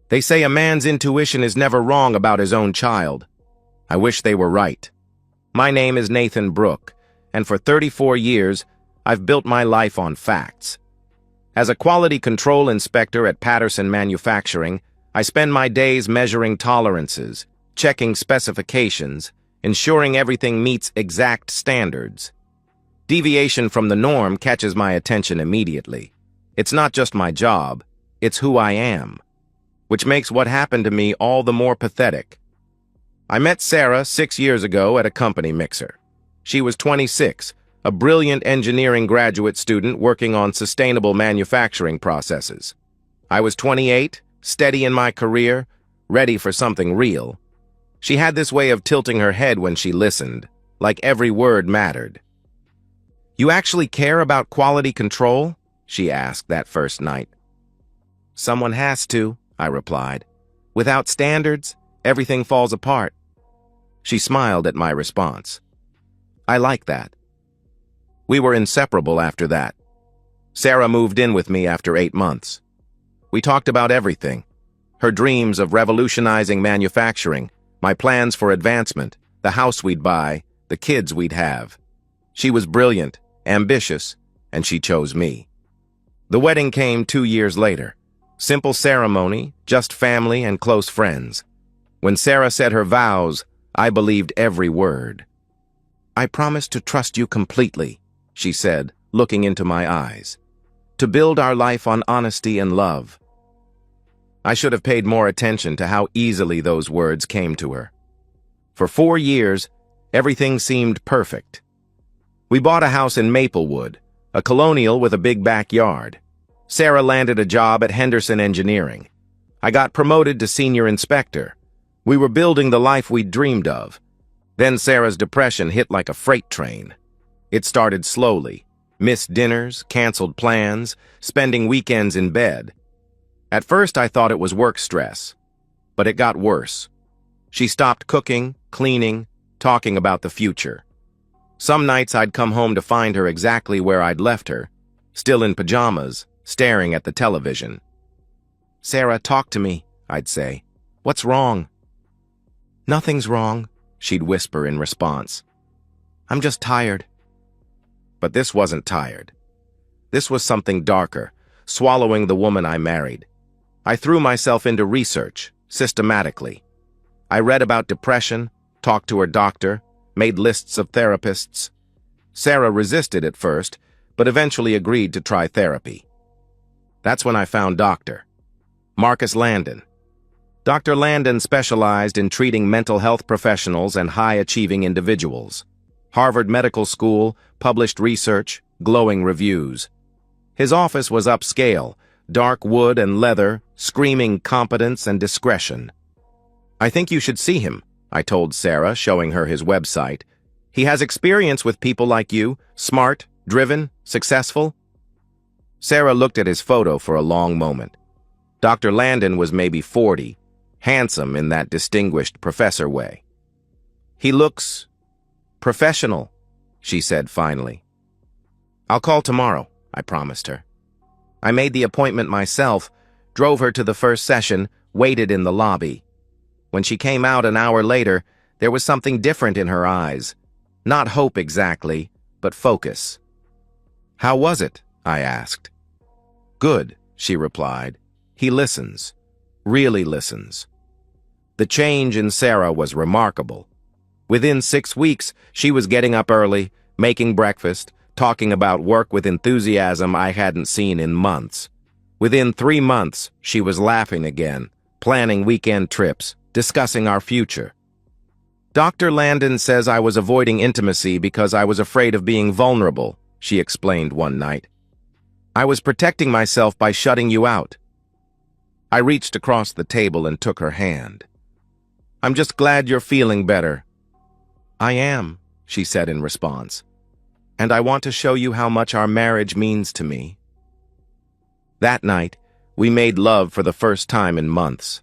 They say a man's intuition is never wrong about his own child. I wish they were right. My name is Nathan Brooke, and for 34 years, I've built my life on facts. As a quality control inspector at Patterson Manufacturing, I spend my days measuring tolerances, checking specifications, ensuring everything meets exact standards. Deviation from the norm catches my attention immediately. It's not just my job, it's who I am, which makes what happened to me all the more pathetic. I met Sarah 6 years ago at a company mixer. She was 26, a brilliant engineering graduate student working on sustainable manufacturing processes. I was 28, steady in my career, ready for something real. She had this way of tilting her head when she listened, like every word mattered. "You actually care about quality control?" she asked that first night. "Someone has to," I replied. "Without standards, everything falls apart." She smiled at my response. I like that. We were inseparable after that. Sarah moved in with me after 8 months. We talked about everything. Her dreams of revolutionizing manufacturing, my plans for advancement, the house we'd buy, the kids we'd have. She was brilliant, ambitious, and she chose me. The wedding came 2 years later. Simple ceremony, just family and close friends. When Sarah said her vows, I believed every word. "I promise to trust you completely," she said, looking into my eyes. "To build our life on honesty and love." I should have paid more attention to how easily those words came to her. For 4 years, everything seemed perfect. We bought a house in Maplewood, a colonial with a big backyard. Sarah landed a job at Henderson Engineering. I got promoted to senior inspector. We were building the life we'd dreamed of. Then Sarah's depression hit like a freight train. It started slowly. Missed dinners, canceled plans, spending weekends in bed. At first I thought it was work stress, but it got worse. She stopped cooking, cleaning, talking about the future. Some nights I'd come home to find her exactly where I'd left her, still in pajamas, staring at the television. "Sarah, talk to me," I'd say. "What's wrong?" "Nothing's wrong," she'd whisper in response. "I'm just tired." But this wasn't tired. This was something darker, swallowing the woman I married. I threw myself into research, systematically. I read about depression, talked to her doctor, made lists of therapists. Sarah resisted at first, but eventually agreed to try therapy. That's when I found Dr. Marcus Landon. Dr. Landon specialized in treating mental health professionals and high-achieving individuals. Harvard Medical School, published research, glowing reviews. His office was upscale, dark wood and leather, screaming competence and discretion. "I think you should see him," I told Sarah, showing her his website. "He has experience with people like you, smart, driven, successful." Sarah looked at his photo for a long moment. Dr. Landon was maybe 40, handsome in that distinguished professor way. "He looks professional," she said finally. "I'll call tomorrow," I promised her. I made the appointment myself, drove her to the first session, waited in the lobby. When she came out an hour later, there was something different in her eyes. Not hope exactly, but focus. "How was it?" I asked. "Good," she replied. "He listens. Really listens." The change in Sarah was remarkable. Within 6 weeks, she was getting up early, making breakfast, talking about work with enthusiasm I hadn't seen in months. Within 3 months, she was laughing again, planning weekend trips, discussing our future. "Dr. Landon says I was avoiding intimacy because I was afraid of being vulnerable," she explained one night. "I was protecting myself by shutting you out." I reached across the table and took her hand. "I'm just glad you're feeling better." "I am," she said in response. "And I want to show you how much our marriage means to me." That night, we made love for the first time in months.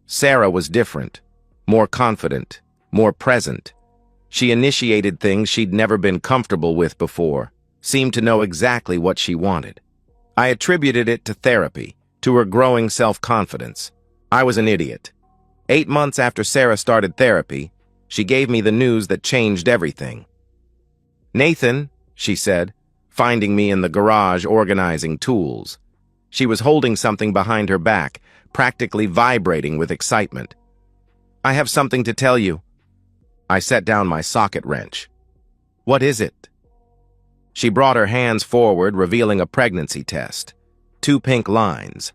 Sarah was different, more confident, more present. She initiated things she'd never been comfortable with before, seemed to know exactly what she wanted. I attributed it to therapy, to her growing self-confidence. I was an idiot. 8 months after Sarah started therapy, she gave me the news that changed everything. "Nathan," she said, finding me in the garage organizing tools. She was holding something behind her back, practically vibrating with excitement. "I have something to tell you." I set down my socket wrench. "What is it?" She brought her hands forward, revealing a pregnancy test. 2 pink lines.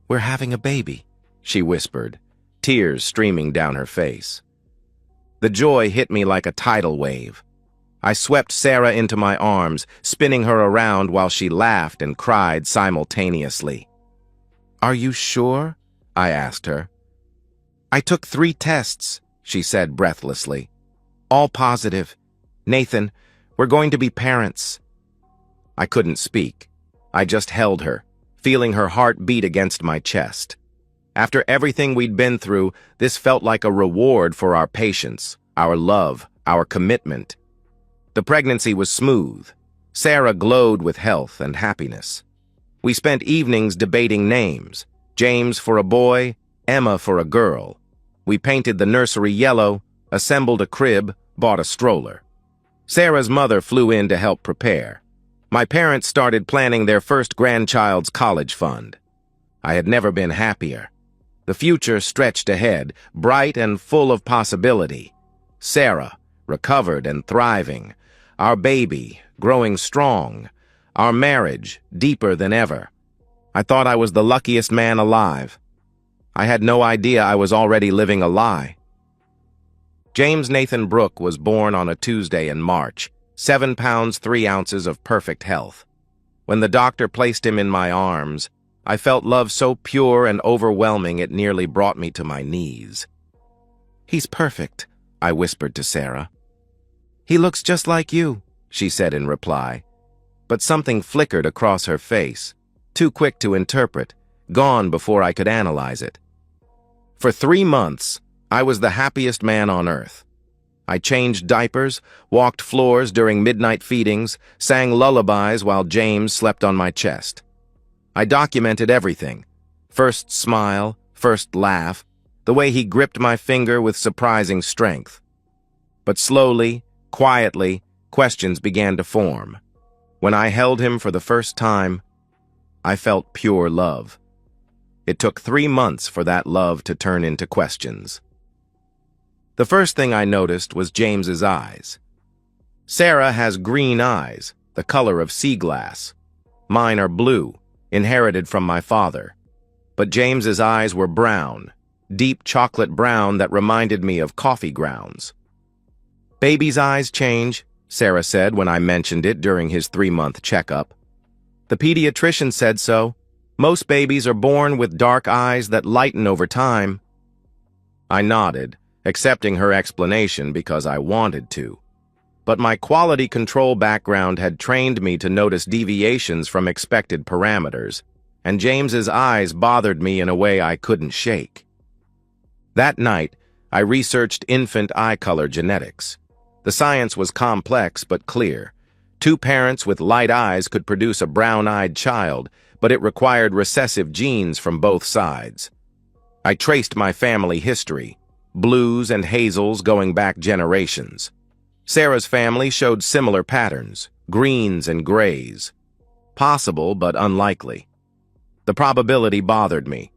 "We're having a baby," she whispered, tears streaming down her face. The joy hit me like a tidal wave. I swept Sarah into my arms, spinning her around while she laughed and cried simultaneously. "Are you sure?" I asked her. "I took 3 tests," she said breathlessly. "All positive. Nathan, we're going to be parents." I couldn't speak. I just held her, feeling her heart beat against my chest. After everything we'd been through, this felt like a reward for our patience, our love, our commitment. The pregnancy was smooth. Sarah glowed with health and happiness. We spent evenings debating names, James for a boy, Emma for a girl. We painted the nursery yellow, assembled a crib, bought a stroller. Sarah's mother flew in to help prepare. My parents started planning their first grandchild's college fund. I had never been happier. The future stretched ahead, bright and full of possibility. Sarah, recovered and thriving. Our baby, growing strong. Our marriage, deeper than ever. I thought I was the luckiest man alive. I had no idea I was already living a lie. James Nathan Brooke was born on a Tuesday in March, 7 pounds 3 ounces of perfect health. When the doctor placed him in my arms, I felt love so pure and overwhelming it nearly brought me to my knees. "He's perfect," I whispered to Sarah. "He looks just like you," she said in reply. But something flickered across her face, too quick to interpret, gone before I could analyze it. For 3 months, I was the happiest man on earth. I changed diapers, walked floors during midnight feedings, sang lullabies while James slept on my chest. I documented everything. First smile, first laugh, the way he gripped my finger with surprising strength. But slowly, quietly, questions began to form. When I held him for the first time, I felt pure love. It took 3 months for that love to turn into questions. The first thing I noticed was James's eyes. Sarah has green eyes, the color of sea glass. Mine are blue, inherited from my father. But James's eyes were brown, deep chocolate brown that reminded me of coffee grounds. "Baby's eyes change," Sarah said when I mentioned it during his 3-month checkup. "The pediatrician said so. Most babies are born with dark eyes that lighten over time." I nodded, accepting her explanation because I wanted to. But my quality control background had trained me to notice deviations from expected parameters, and James's eyes bothered me in a way I couldn't shake. That night, I researched infant eye color genetics. The science was complex but clear. 2 parents with light eyes could produce a brown-eyed child, but it required recessive genes from both sides. I traced my family history, blues and hazels going back generations. Sarah's family showed similar patterns, greens and grays. Possible, but unlikely. The probability bothered me.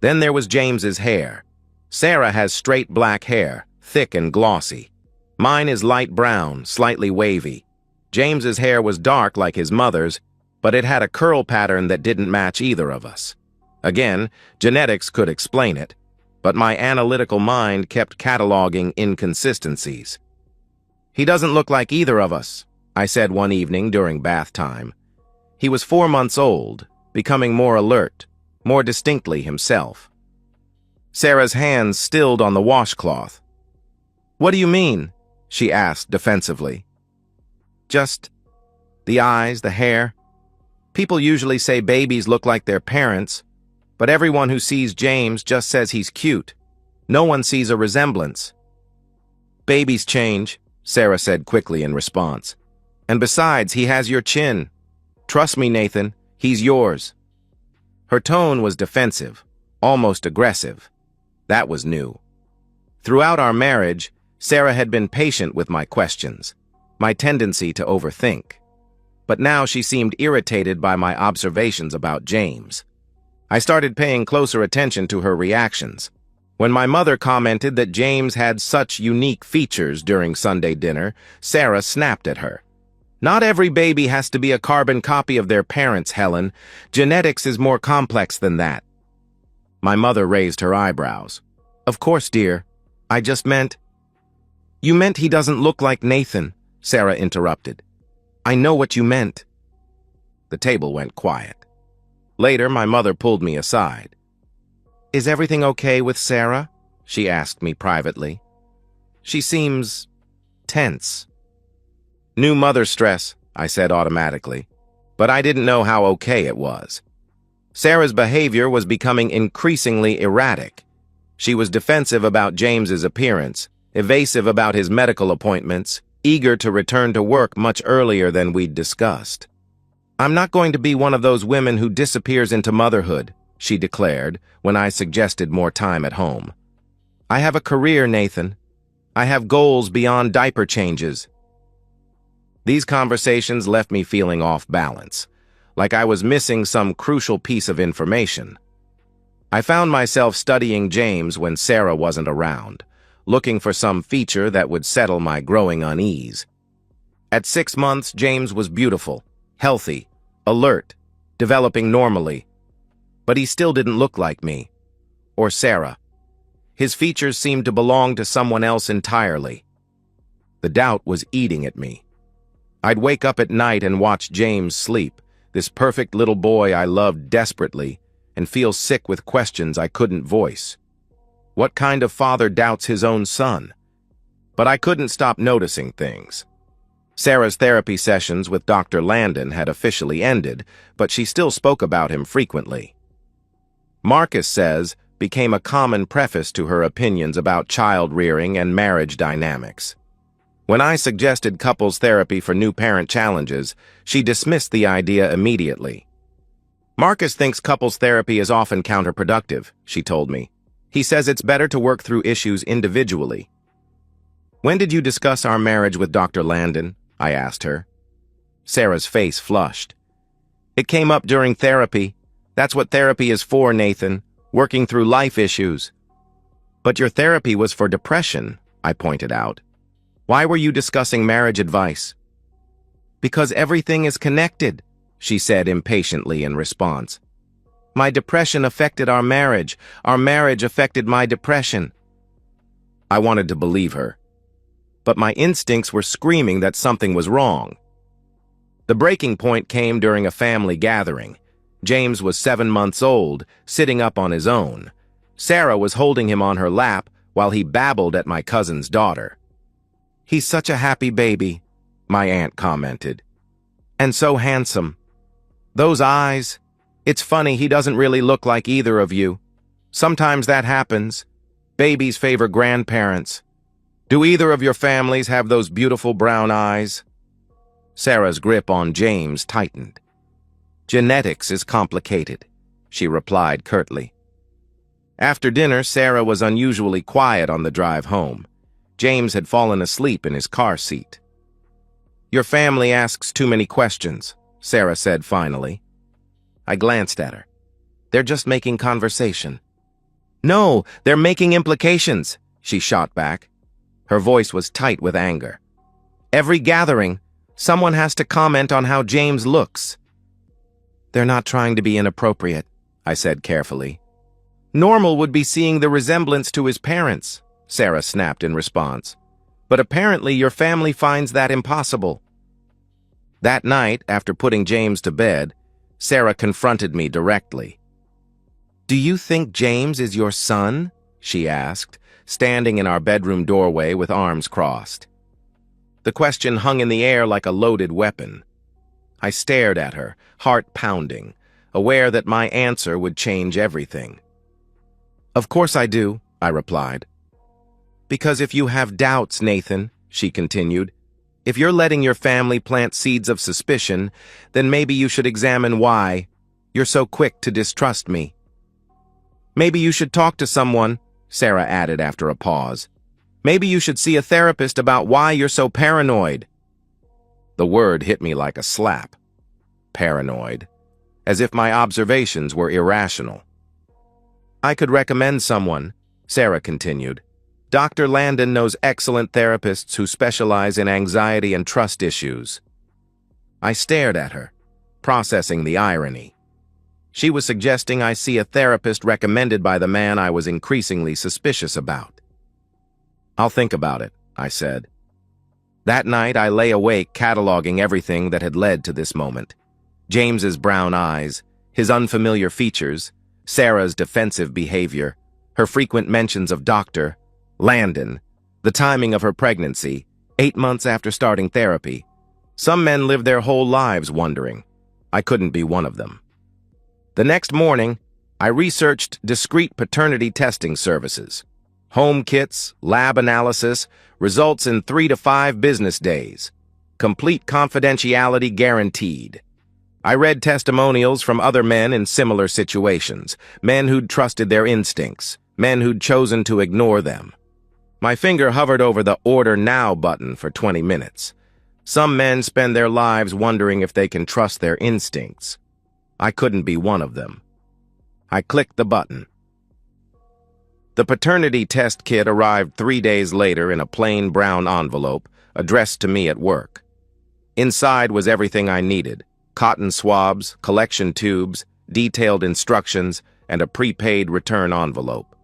Then there was James's hair. Sarah has straight black hair, thick and glossy. Mine is light brown, slightly wavy. James's hair was dark like his mother's, but it had a curl pattern that didn't match either of us. Again, genetics could explain it, but my analytical mind kept cataloging inconsistencies. "He doesn't look like either of us," I said one evening during bath time. He was 4 months old, becoming more alert, more distinctly himself. Sarah's hands stilled on the washcloth. "What do you mean?" she asked defensively. "Just the eyes, the hair. People usually say babies look like their parents, but everyone who sees James just says he's cute. No one sees a resemblance." "Babies change," Sarah said quickly in response. "And besides, he has your chin. Trust me, Nathan, he's yours." Her tone was defensive, almost aggressive. That was new. Throughout our marriage, Sarah had been patient with my questions, my tendency to overthink. But now she seemed irritated by my observations about James. I started paying closer attention to her reactions. When my mother commented that James had such unique features during Sunday dinner, Sarah snapped at her. "Not every baby has to be a carbon copy of their parents, Helen. Genetics is more complex than that." My mother raised her eyebrows. "Of course, dear. I just meant—" "You meant he doesn't look like Nathan," Sarah interrupted. "I know what you meant." The table went quiet. Later, my mother pulled me aside. "Is everything okay with Sarah?" she asked me privately. "She seems tense." "New mother stress," I said automatically, but I didn't know how okay it was. Sarah's behavior was becoming increasingly erratic. She was defensive about James's appearance, evasive about his medical appointments, eager to return to work much earlier than we'd discussed. "I'm not going to be one of those women who disappears into motherhood," she declared when I suggested more time at home. "I have a career, Nathan. I have goals beyond diaper changes." These conversations left me feeling off balance, like I was missing some crucial piece of information. I found myself studying James when Sarah wasn't around, looking for some feature that would settle my growing unease. At 6 months, James was beautiful, healthy, alert, developing normally. But he still didn't look like me, or Sarah. His features seemed to belong to someone else entirely. The doubt was eating at me. I'd wake up at night and watch James sleep, this perfect little boy I loved desperately, and feel sick with questions I couldn't voice. What kind of father doubts his own son? But I couldn't stop noticing things. Sarah's therapy sessions with Dr. Landon had officially ended, but she still spoke about him frequently. Marcus says became a common preface to her opinions about child rearing and marriage dynamics. When I suggested couples therapy for new parent challenges, she dismissed the idea immediately. "Marcus thinks couples therapy is often counterproductive," she told me. "He says it's better to work through issues individually." "When did you discuss our marriage with Dr. Landon?" I asked her. Sarah's face flushed. "It came up during therapy. That's what therapy is for, Nathan, working through life issues." "But your therapy was for depression," I pointed out. "Why were you discussing marriage advice?" "Because everything is connected," she said impatiently in response. "My depression affected our marriage affected my depression." I wanted to believe her, but my instincts were screaming that something was wrong. The breaking point came during a family gathering. James was 7 months old, sitting up on his own. Sarah was holding him on her lap while he babbled at my cousin's daughter. "He's such a happy baby," my aunt commented. "And so handsome. Those eyes. It's funny he doesn't really look like either of you. Sometimes that happens. Babies favor grandparents. Do either of your families have those beautiful brown eyes?" Sarah's grip on James tightened. "Genetics is complicated," she replied curtly. After dinner, Sarah was unusually quiet on the drive home. James had fallen asleep in his car seat. "Your family asks too many questions," Sarah said finally. I glanced at her. "They're just making conversation." "No, they're making implications," she shot back. Her voice was tight with anger. "Every gathering, someone has to comment on how James looks." "They're not trying to be inappropriate," I said carefully. "Normal would be seeing the resemblance to his parents," Sarah snapped in response. "But apparently your family finds that impossible." That night, after putting James to bed, Sarah confronted me directly. "Do you think James is your son?" she asked, standing in our bedroom doorway with arms crossed. The question hung in the air like a loaded weapon. I stared at her, heart pounding, aware that my answer would change everything. "Of course I do," I replied. "Because if you have doubts, Nathan," she continued, "if you're letting your family plant seeds of suspicion, then maybe you should examine why you're so quick to distrust me." Maybe you should talk to someone, Sarah added after a pause. Maybe you should see a therapist about why you're so paranoid. The word hit me like a slap. Paranoid. As if my observations were irrational. I could recommend someone, Sarah continued. Dr. Landon knows excellent therapists who specialize in anxiety and trust issues. I stared at her, processing the irony. She was suggesting I see a therapist recommended by the man I was increasingly suspicious about. I'll think about it, I said. That night I lay awake cataloging everything that had led to this moment. James's brown eyes, his unfamiliar features, Sarah's defensive behavior, her frequent mentions of Dr. Landon, the timing of her pregnancy, 8 months after starting therapy. Some men live their whole lives wondering. I couldn't be one of them. The next morning, I researched discrete paternity testing services. Home kits, lab analysis, results in 3 to 5 business days. Complete confidentiality guaranteed. I read testimonials from other men in similar situations, men who'd trusted their instincts, men who'd chosen to ignore them. My finger hovered over the Order Now button for 20 minutes. Some men spend their lives wondering if they can trust their instincts. I couldn't be one of them. I clicked the button. The paternity test kit arrived 3 days later in a plain brown envelope addressed to me at work. Inside was everything I needed: cotton swabs, collection tubes, detailed instructions, and a prepaid return envelope.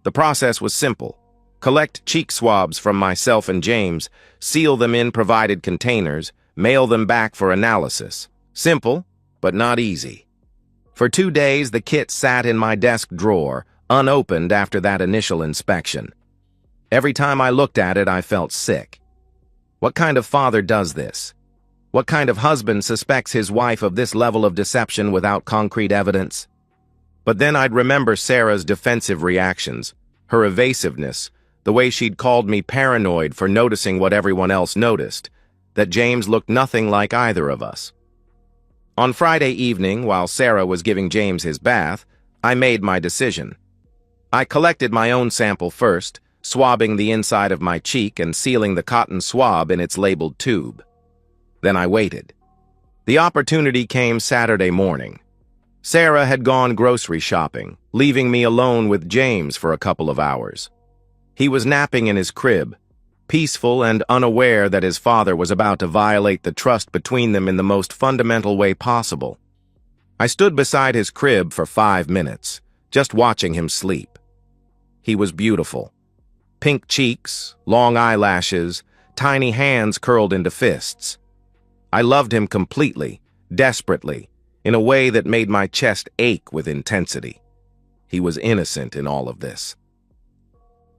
The process was simple. Collect cheek swabs from myself and James, seal them in provided containers, mail them back for analysis. Simple, but not easy. For 2 days, the kit sat in my desk drawer, unopened after that initial inspection. Every time I looked at it, I felt sick. What kind of father does this? What kind of husband suspects his wife of this level of deception without concrete evidence? But then I'd remember Sarah's defensive reactions, her evasiveness, the way she'd called me paranoid for noticing what everyone else noticed, that James looked nothing like either of us. On Friday evening, while Sarah was giving James his bath, I made my decision. I collected my own sample first, swabbing the inside of my cheek and sealing the cotton swab in its labeled tube. Then I waited. The opportunity came Saturday morning. Sarah had gone grocery shopping, leaving me alone with James for a couple of hours. He was napping in his crib, peaceful and unaware that his father was about to violate the trust between them in the most fundamental way possible. I stood beside his crib for 5 minutes, just watching him sleep. He was beautiful. Pink cheeks, long eyelashes, tiny hands curled into fists. I loved him completely, desperately, in a way that made my chest ache with intensity. He was innocent in all of this.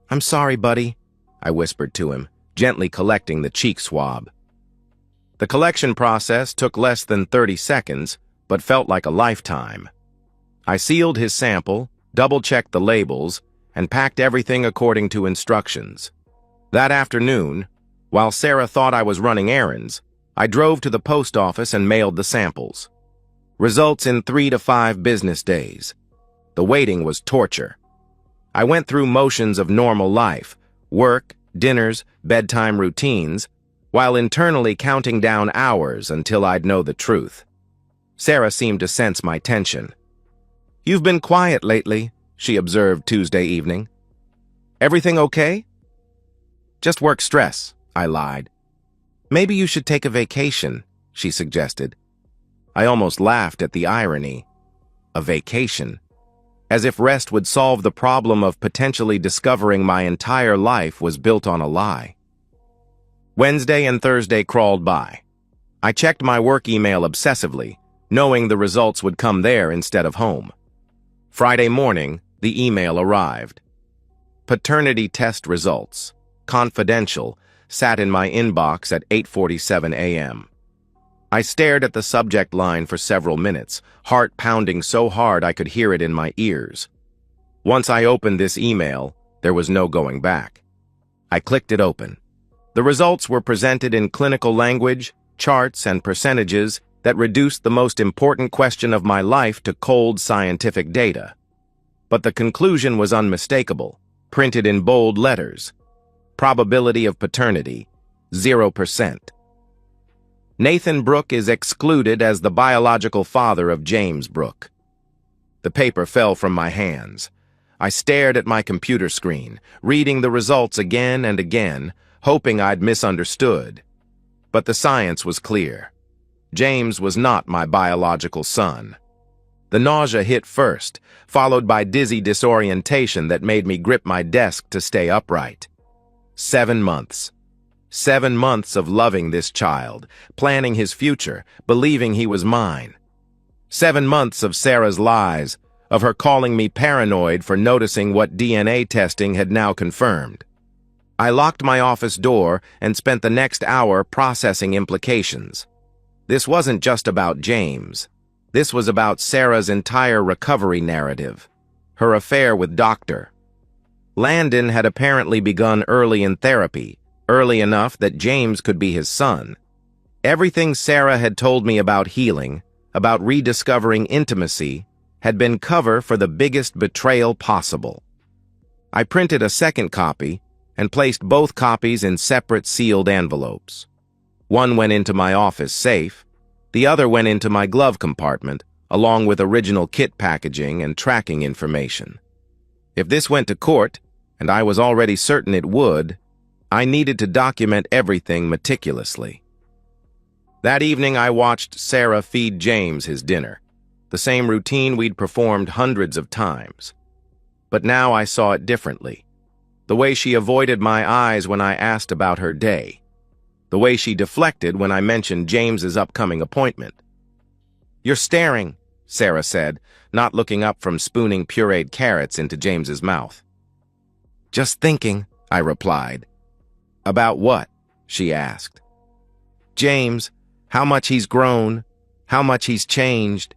"I'm sorry, buddy," I whispered to him, gently collecting the cheek swab. The collection process took less than 30 seconds, but felt like a lifetime. I sealed his sample, double-checked the labels, and packed everything according to instructions. That afternoon, while Sarah thought I was running errands, I drove to the post office and mailed the samples. Results in 3 to 5 business days. The waiting was torture. I went through motions of normal life, work, dinners, bedtime routines, while internally counting down hours until I'd know the truth. Sarah seemed to sense my tension. "You've been quiet lately," she observed Tuesday evening. "Everything okay?" "Just work stress," I lied. "Maybe you should take a vacation," she suggested. I almost laughed at the irony. A vacation. As if rest would solve the problem of potentially discovering my entire life was built on a lie. Wednesday and Thursday crawled by. I checked my work email obsessively, knowing the results would come there instead of home. Friday morning, the email arrived. Paternity test results, confidential, sat in my inbox at 8:47 a.m. I stared at the subject line for several minutes, heart pounding so hard I could hear it in my ears. Once I opened this email, there was no going back. I clicked it open. The results were presented in clinical language, charts, and percentages that reduced the most important question of my life to cold scientific data. But the conclusion was unmistakable, printed in bold letters. Probability of paternity, 0%. Nathan Brooke is excluded as the biological father of James Brooke. The paper fell from my hands. I stared at my computer screen, reading the results again and again, hoping I'd misunderstood. But the science was clear. James was not my biological son. The nausea hit first, followed by dizzy disorientation that made me grip my desk to stay upright. 7 months. 7 months of loving this child, planning his future, believing he was mine. 7 months of Sarah's lies, of her calling me paranoid for noticing what DNA testing had now confirmed. I locked my office door and spent the next hour processing implications. This wasn't just about James. This was about Sarah's entire recovery narrative, her affair with Dr. Landon had apparently begun early in therapy, early enough that James could be his son. Everything Sarah had told me about healing, about rediscovering intimacy, had been cover for the biggest betrayal possible. I printed a second copy and placed both copies in separate sealed envelopes. One went into my office safe, the other went into my glove compartment, along with original kit packaging and tracking information. If this went to court, and I was already certain it would, I needed to document everything meticulously. That evening I watched Sarah feed James his dinner, the same routine we'd performed hundreds of times. But now I saw it differently. The way she avoided my eyes when I asked about her day. The way she deflected when I mentioned James's upcoming appointment. "You're staring," Sarah said, not looking up from spooning pureed carrots into James's mouth. "Just thinking," I replied. "About what?" she asked. "James, how much he's grown, how much he's changed."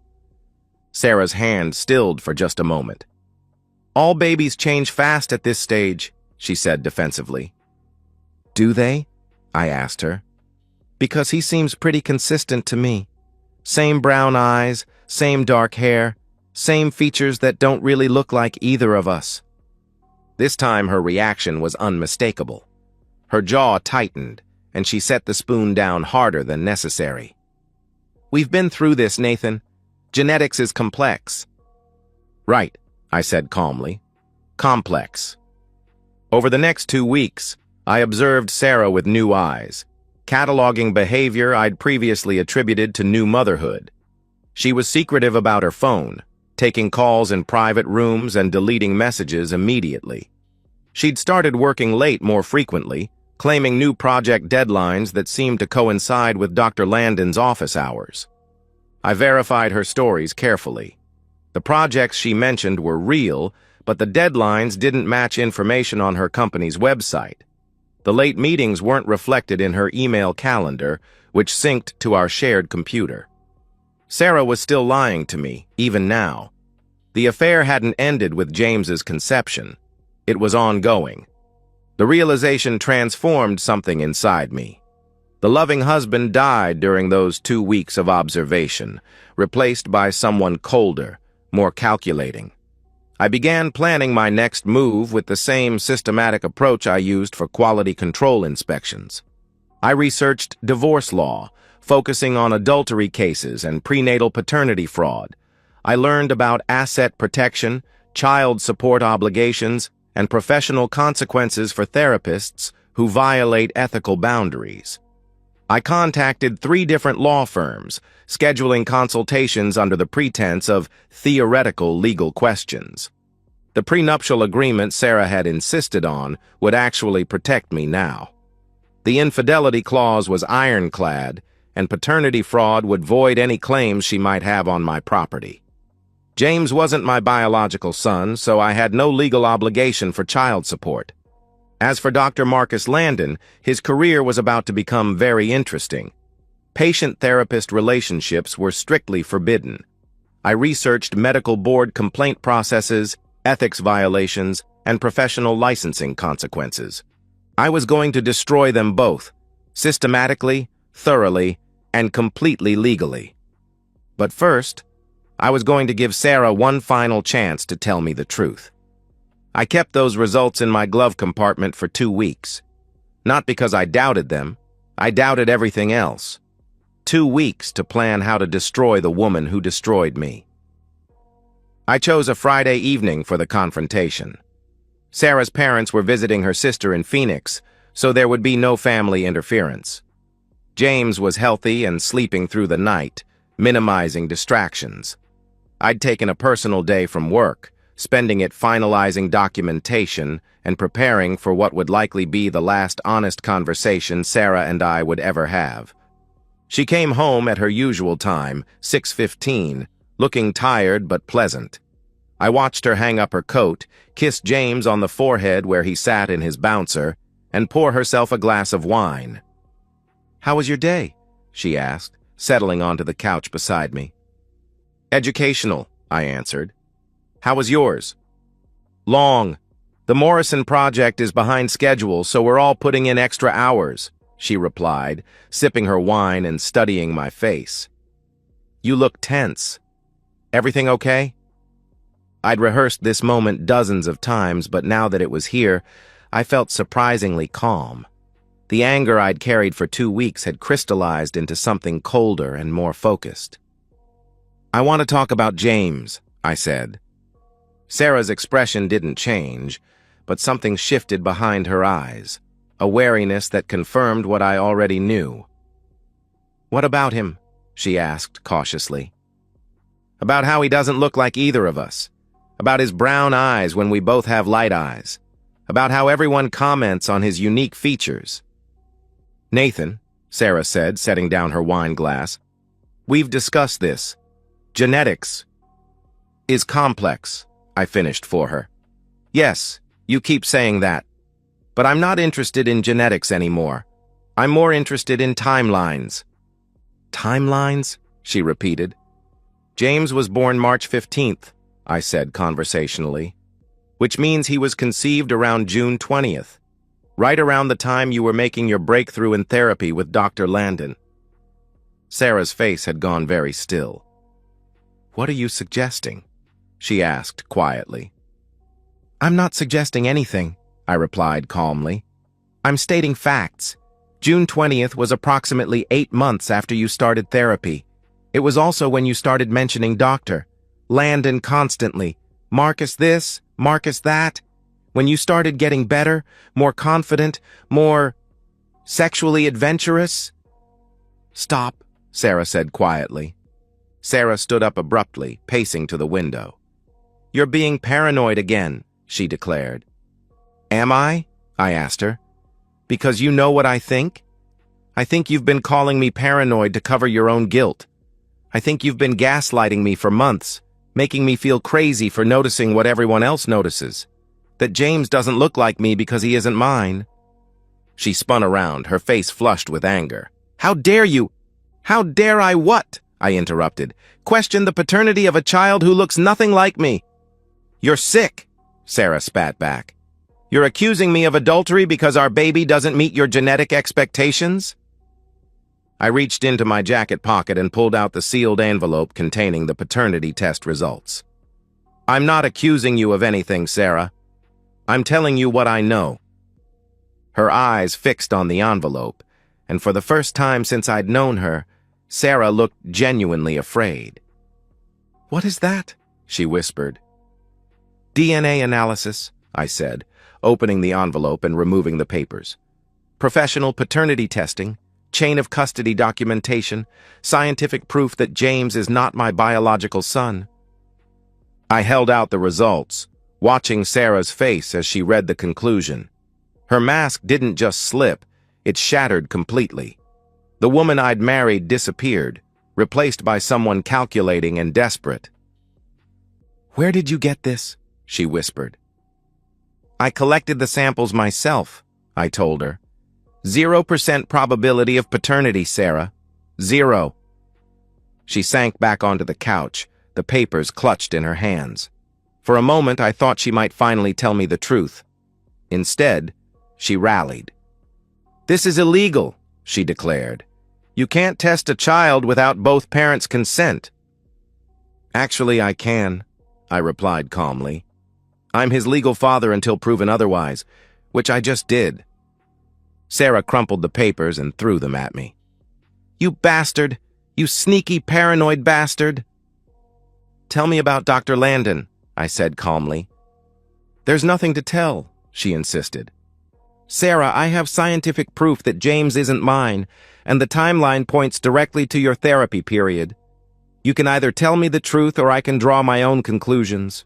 Sarah's hand stilled for just a moment. "All babies change fast at this stage," she said defensively. "Do they?" I asked her. "Because he seems pretty consistent to me. Same brown eyes, same dark hair, same features that don't really look like either of us." This time her reaction was unmistakable. Her jaw tightened, and she set the spoon down harder than necessary. "We've been through this, Nathan. Genetics is complex." "Right," I said calmly. "Complex." Over the next 2 weeks, I observed Sarah with new eyes, cataloging behavior I'd previously attributed to new motherhood. She was secretive about her phone, taking calls in private rooms and deleting messages immediately. She'd started working late more frequently, claiming new project deadlines that seemed to coincide with Dr. Landon's office hours. I verified her stories carefully. The projects she mentioned were real, but the deadlines didn't match information on her company's website. The late meetings weren't reflected in her email calendar, which synced to our shared computer. Sarah was still lying to me, even now. The affair hadn't ended with James's conception. It was ongoing. The realization transformed something inside me. The loving husband died during those 2 weeks of observation, replaced by someone colder, more calculating. I began planning my next move with the same systematic approach I used for quality control inspections. I researched divorce law, focusing on adultery cases and prenatal paternity fraud. I learned about asset protection, child support obligations, and professional consequences for therapists who violate ethical boundaries. I contacted 3 different law firms, scheduling consultations under the pretense of theoretical legal questions. The prenuptial agreement Sarah had insisted on would actually protect me now. The infidelity clause was ironclad, and paternity fraud would void any claims she might have on my property. James wasn't my biological son, so I had no legal obligation for child support. As for Dr. Marcus Landon, his career was about to become very interesting. Patient-therapist relationships were strictly forbidden. I researched medical board complaint processes, ethics violations, and professional licensing consequences. I was going to destroy them both, systematically, thoroughly, and completely legally. But first, I was going to give Sarah one final chance to tell me the truth. I kept those results in my glove compartment for 2 weeks. Not because I doubted them. I doubted everything else. 2 weeks to plan how to destroy the woman who destroyed me. I chose a Friday evening for the confrontation. Sarah's parents were visiting her sister in Phoenix, so there would be no family interference. James was healthy and sleeping through the night, minimizing distractions. I'd taken a personal day from work, spending it finalizing documentation and preparing for what would likely be the last honest conversation Sarah and I would ever have. She came home at her usual time, 6:15, looking tired but pleasant. I watched her hang up her coat, kiss James on the forehead where he sat in his bouncer, and pour herself a glass of wine. "How was your day?" she asked, settling onto the couch beside me. "Educational," I answered. "How was yours?" "Long. The Morrison project is behind schedule, so we're all putting in extra hours," she replied, sipping her wine and studying my face. "You look tense. Everything okay?" I'd rehearsed this moment dozens of times, but now that it was here, I felt surprisingly calm. The anger I'd carried for 2 weeks had crystallized into something colder and more focused. "I want to talk about James," I said. Sarah's expression didn't change, but something shifted behind her eyes, a wariness that confirmed what I already knew. "What about him?" she asked cautiously. "About how he doesn't look like either of us. About his brown eyes when we both have light eyes. About how everyone comments on his unique features." "Nathan," Sarah said, setting down her wine glass, "we've discussed this. Genetics is complex," I finished for her. "Yes, you keep saying that. But I'm not interested in genetics anymore. I'm more interested in timelines." "Timelines?" she repeated. "James was born March 15th, I said conversationally, "which means he was conceived around June 20th, right around the time you were making your breakthrough in therapy with Dr. Landon." Sarah's face had gone very still. "What are you suggesting?" she asked quietly. "I'm not suggesting anything," I replied calmly. "I'm stating facts. June 20th was approximately 8 months after you started therapy. It was also when you started mentioning Dr. Landon constantly. Marcus this, Marcus that. When you started getting better, more confident, more sexually adventurous." "Stop," Sarah said quietly. Sarah stood up abruptly, pacing to the window. "You're being paranoid again," she declared. "Am I?" I asked her. "Because you know what I think? I think you've been calling me paranoid to cover your own guilt. I think you've been gaslighting me for months, making me feel crazy for noticing what everyone else notices. That James doesn't look like me because he isn't mine." She spun around, her face flushed with anger. "How dare you?" "How dare I what?" I interrupted. "Question the paternity of a child who looks nothing like me." "You're sick," Sarah spat back. "You're accusing me of adultery because our baby doesn't meet your genetic expectations?" I reached into my jacket pocket and pulled out the sealed envelope containing the paternity test results. "I'm not accusing you of anything, Sarah. I'm telling you what I know." Her eyes fixed on the envelope, and for the first time since I'd known her, Sarah looked genuinely afraid. "What is that?" she whispered. "DNA analysis," I said, opening the envelope and removing the papers. "Professional paternity testing, chain of custody documentation, scientific proof that James is not my biological son." I held out the results, watching Sarah's face as she read the conclusion. Her mask didn't just slip, it shattered completely. The woman I'd married disappeared, replaced by someone calculating and desperate. "Where did you get this?" she whispered. "I collected the samples myself," I told her. 0% probability of paternity, Sarah. 0. She sank back onto the couch, the papers clutched in her hands. For a moment, I thought she might finally tell me the truth. Instead, she rallied. "This is illegal," she declared. "You can't test a child without both parents' consent." Actually, I can, I replied calmly. I'm his legal father until proven otherwise, which I just did. Sarah crumpled the papers and threw them at me. You bastard! You sneaky, paranoid bastard! Tell me about Dr. Landon, I said calmly. There's nothing to tell, she insisted. Sarah, I have scientific proof that James isn't mine, and the timeline points directly to your therapy period. You can either tell me the truth or I can draw my own conclusions.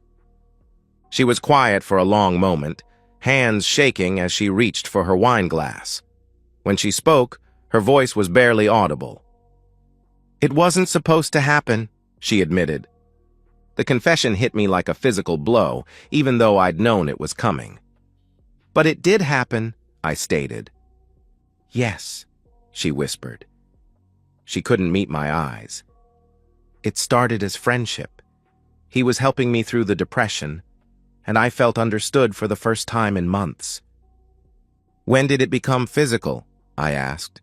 She was quiet for a long moment, hands shaking as she reached for her wine glass. When she spoke, her voice was barely audible. It wasn't supposed to happen, she admitted. The confession hit me like a physical blow, even though I'd known it was coming. But it did happen, I stated. Yes, she whispered. She couldn't meet my eyes. It started as friendship. He was helping me through the depression, and I felt understood for the first time in months. When did it become physical? I asked.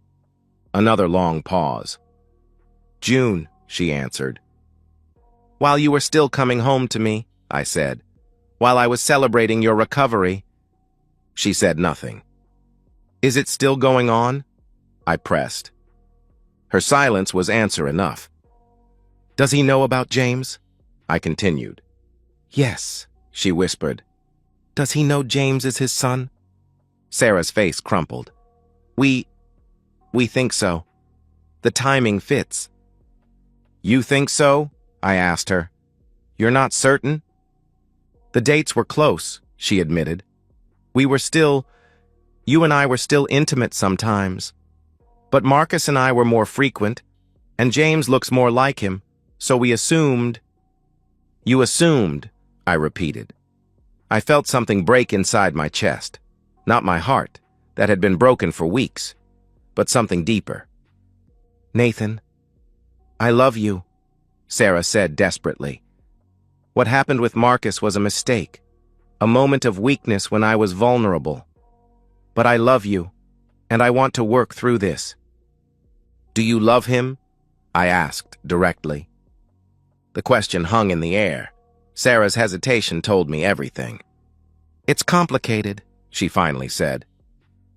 Another long pause. June, she answered. While you were still coming home to me, I said. While I was celebrating your recovery. She said nothing. Is it still going on? I pressed. Her silence was answer enough. Does he know about James? I continued. Yes, she whispered. Does he know James is his son? Sarah's face crumpled. We think so. The timing fits. You think so? I asked her. You're not certain? The dates were close, she admitted. You and I were still intimate sometimes. But Marcus and I were more frequent, and James looks more like him, so we assumed. You assumed, I repeated. I felt something break inside my chest, not my heart, that had been broken for weeks, but something deeper. Nathan, I love you, Sarah said desperately. What happened with Marcus was a mistake, a moment of weakness when I was vulnerable. But I love you, and I want to work through this. Do you love him? I asked directly. The question hung in the air. Sarah's hesitation told me everything. It's complicated, she finally said.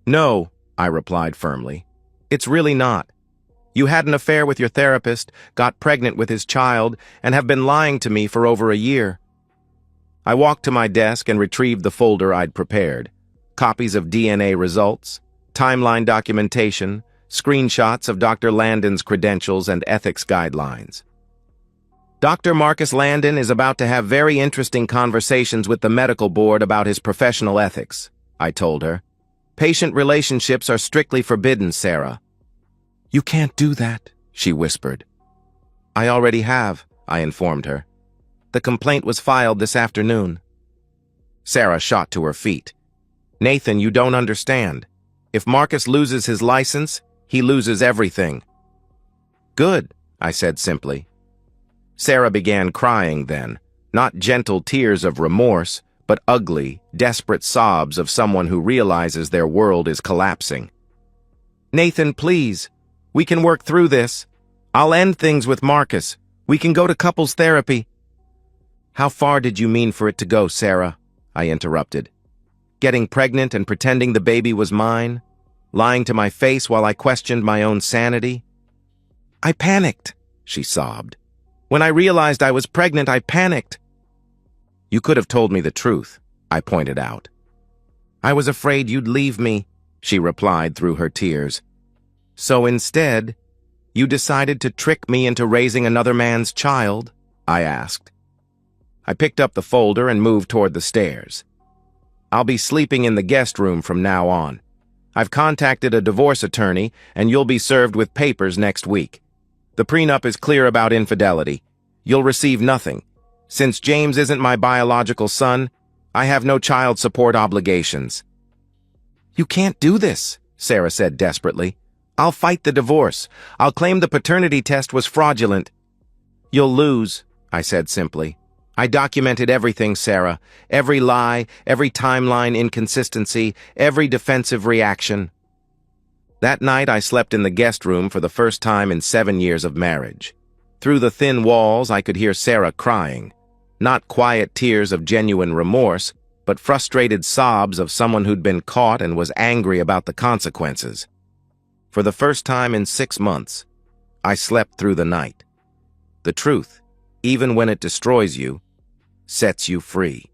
No, I replied firmly. It's really not. You had an affair with your therapist, got pregnant with his child, and have been lying to me for over a year. I walked to my desk and retrieved the folder I'd prepared. Copies of DNA results, timeline documentation, screenshots of Dr. Landon's credentials and ethics guidelines. Dr. Marcus Landon is about to have very interesting conversations with the medical board about his professional ethics, I told her. Patient relationships are strictly forbidden, Sarah. You can't do that, she whispered. I already have, I informed her. The complaint was filed this afternoon. Sarah shot to her feet. Nathan, you don't understand. If Marcus loses his license, he loses everything. Good, I said simply. Sarah began crying then, not gentle tears of remorse, but ugly, desperate sobs of someone who realizes their world is collapsing. Nathan, please. We can work through this. I'll end things with Marcus. We can go to couples therapy. How far did you mean for it to go, Sarah? I interrupted. Getting pregnant and pretending the baby was mine? Lying to my face while I questioned my own sanity? I panicked, she sobbed. When I realized I was pregnant, I panicked. You could have told me the truth, I pointed out. I was afraid you'd leave me, she replied through her tears. So instead, you decided to trick me into raising another man's child? I asked. I picked up the folder and moved toward the stairs. I'll be sleeping in the guest room from now on. I've contacted a divorce attorney, and you'll be served with papers next week. The prenup is clear about infidelity. You'll receive nothing. Since James isn't my biological son, I have no child support obligations. You can't do this, Sarah said desperately. I'll fight the divorce. I'll claim the paternity test was fraudulent. You'll lose, I said simply. I documented everything, Sarah. Every lie, every timeline inconsistency, every defensive reaction. That night I slept in the guest room for the first time in 7 years of marriage. Through the thin walls, I could hear Sarah crying. Not quiet tears of genuine remorse, but frustrated sobs of someone who'd been caught and was angry about the consequences. For the first time in 6 months, I slept through the night. The truth, even when it destroys you, sets you free.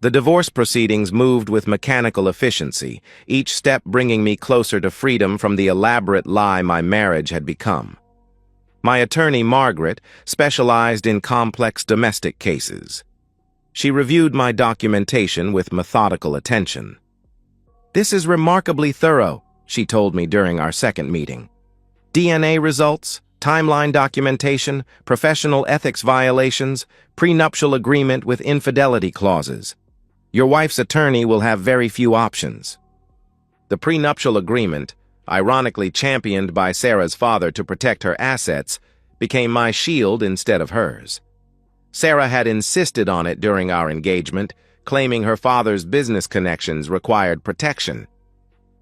The divorce proceedings moved with mechanical efficiency, each step bringing me closer to freedom from the elaborate lie my marriage had become. My attorney, Margaret, specialized in complex domestic cases. She reviewed my documentation with methodical attention. "This is remarkably thorough," she told me during our second meeting. "DNA results, timeline documentation, professional ethics violations, prenuptial agreement with infidelity clauses. Your wife's attorney will have very few options." The prenuptial agreement, ironically championed by Sarah's father to protect her assets, became my shield instead of hers. Sarah had insisted on it during our engagement, claiming her father's business connections required protection.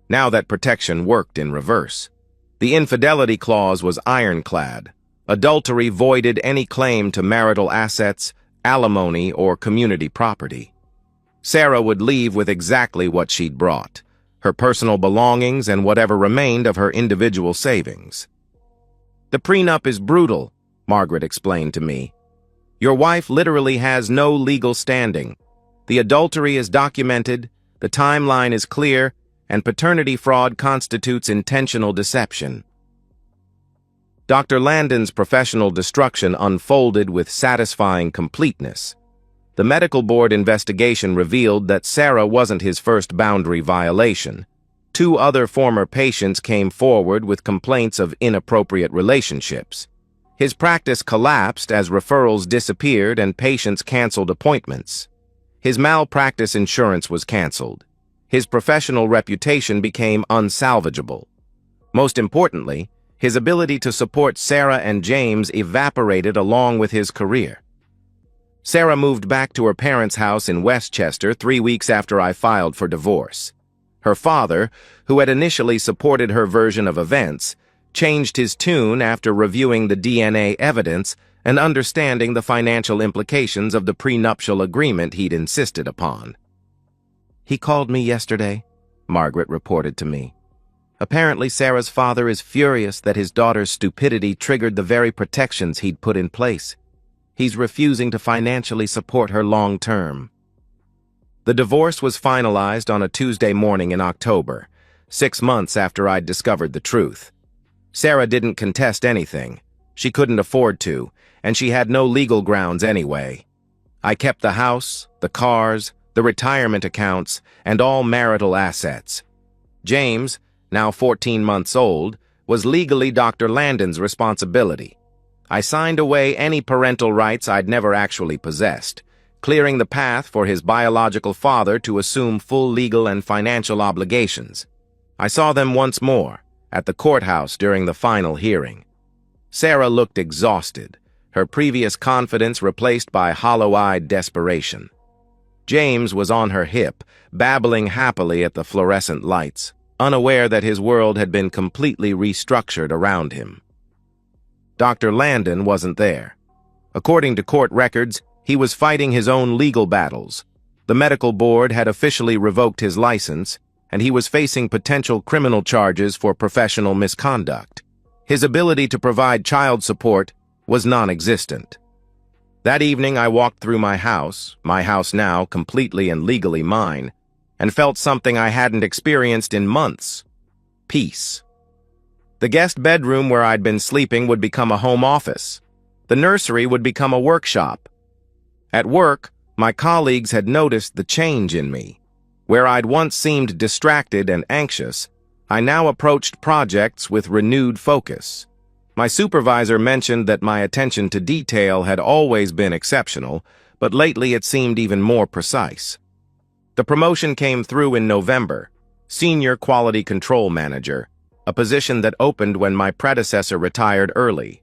Now that protection worked in reverse. The infidelity clause was ironclad. Adultery voided any claim to marital assets, alimony, or community property. Sarah would leave with exactly what she'd brought: her personal belongings and whatever remained of her individual savings. "The prenup is brutal," Margaret explained to me. "Your wife literally has no legal standing. The adultery is documented, the timeline is clear, and paternity fraud constitutes intentional deception." Dr. Landon's professional destruction unfolded with satisfying completeness. The medical board investigation revealed that Sarah wasn't his first boundary violation. 2 other former patients came forward with complaints of inappropriate relationships. His practice collapsed as referrals disappeared and patients canceled appointments. His malpractice insurance was canceled. His professional reputation became unsalvageable. Most importantly, his ability to support Sarah and James evaporated along with his career. Sarah moved back to her parents' house in Westchester 3 weeks after I filed for divorce. Her father, who had initially supported her version of events, changed his tune after reviewing the DNA evidence and understanding the financial implications of the prenuptial agreement he'd insisted upon. "He called me yesterday," Margaret reported to me. "Apparently Sarah's father is furious that his daughter's stupidity triggered the very protections he'd put in place. He's refusing to financially support her long term." The divorce was finalized on a Tuesday morning in October, 6 months after I'd discovered the truth. Sarah didn't contest anything. She couldn't afford to, and she had no legal grounds anyway. I kept the house, the cars, the retirement accounts, and all marital assets. James, now 14 months old, was legally Dr. Landon's responsibility. I signed away any parental rights I'd never actually possessed, clearing the path for his biological father to assume full legal and financial obligations. I saw them once more, at the courthouse during the final hearing. Sarah looked exhausted, her previous confidence replaced by hollow-eyed desperation. James was on her hip, babbling happily at the fluorescent lights, unaware that his world had been completely restructured around him. Dr. Landon wasn't there. According to court records, he was fighting his own legal battles. The medical board had officially revoked his license, and he was facing potential criminal charges for professional misconduct. His ability to provide child support was non-existent. That evening I walked through my house now completely and legally mine, and felt something I hadn't experienced in months: peace. The guest bedroom where I'd been sleeping would become a home office. The nursery would become a workshop. At work, my colleagues had noticed the change in me. Where I'd once seemed distracted and anxious, I now approached projects with renewed focus. My supervisor mentioned that my attention to detail had always been exceptional, but lately it seemed even more precise. The promotion came through in November, Senior Quality Control Manager, a position that opened when my predecessor retired early.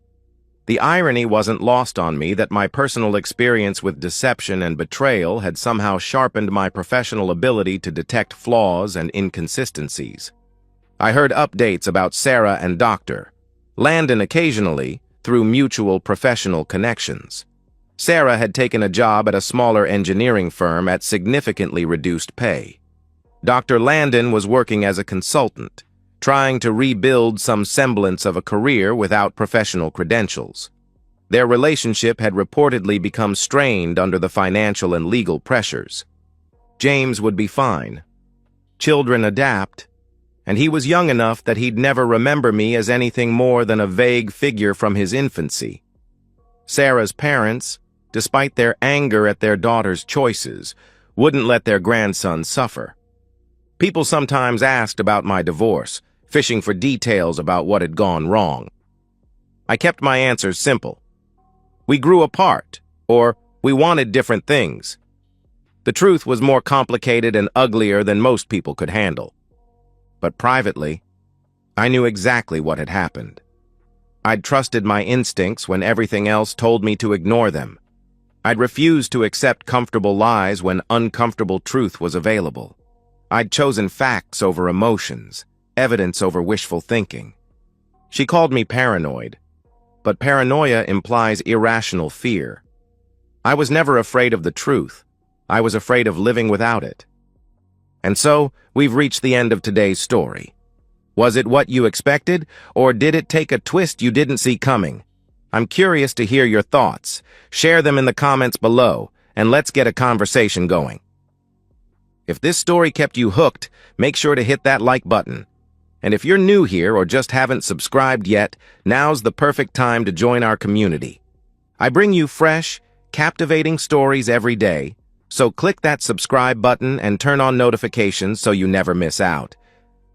The irony wasn't lost on me that my personal experience with deception and betrayal had somehow sharpened my professional ability to detect flaws and inconsistencies. I heard updates about Sarah and Dr. Landon occasionally, through mutual professional connections. Sarah had taken a job at a smaller engineering firm at significantly reduced pay. Dr. Landon was working as a consultant, trying to rebuild some semblance of a career without professional credentials. Their relationship had reportedly become strained under the financial and legal pressures. James would be fine. Children adapt, and he was young enough that he'd never remember me as anything more than a vague figure from his infancy. Sarah's parents, despite their anger at their daughter's choices, wouldn't let their grandson suffer. People sometimes asked about my divorce, fishing for details about what had gone wrong. I kept my answers simple. We grew apart, or we wanted different things. The truth was more complicated and uglier than most people could handle. But privately, I knew exactly what had happened. I'd trusted my instincts when everything else told me to ignore them. I'd refused to accept comfortable lies when uncomfortable truth was available. I'd chosen facts over emotions, evidence over wishful thinking. She called me paranoid, but paranoia implies irrational fear. I was never afraid of the truth. I was afraid of living without it. And so, we've reached the end of today's story. Was it what you expected, or did it take a twist you didn't see coming? I'm curious to hear your thoughts. Share them in the comments below, and let's get a conversation going. If this story kept you hooked, make sure to hit that like button. And if you're new here or just haven't subscribed yet, now's the perfect time to join our community. I bring you fresh, captivating stories every day, so click that subscribe button and turn on notifications so you never miss out.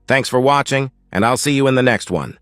Thanks for watching, and I'll see you in the next one.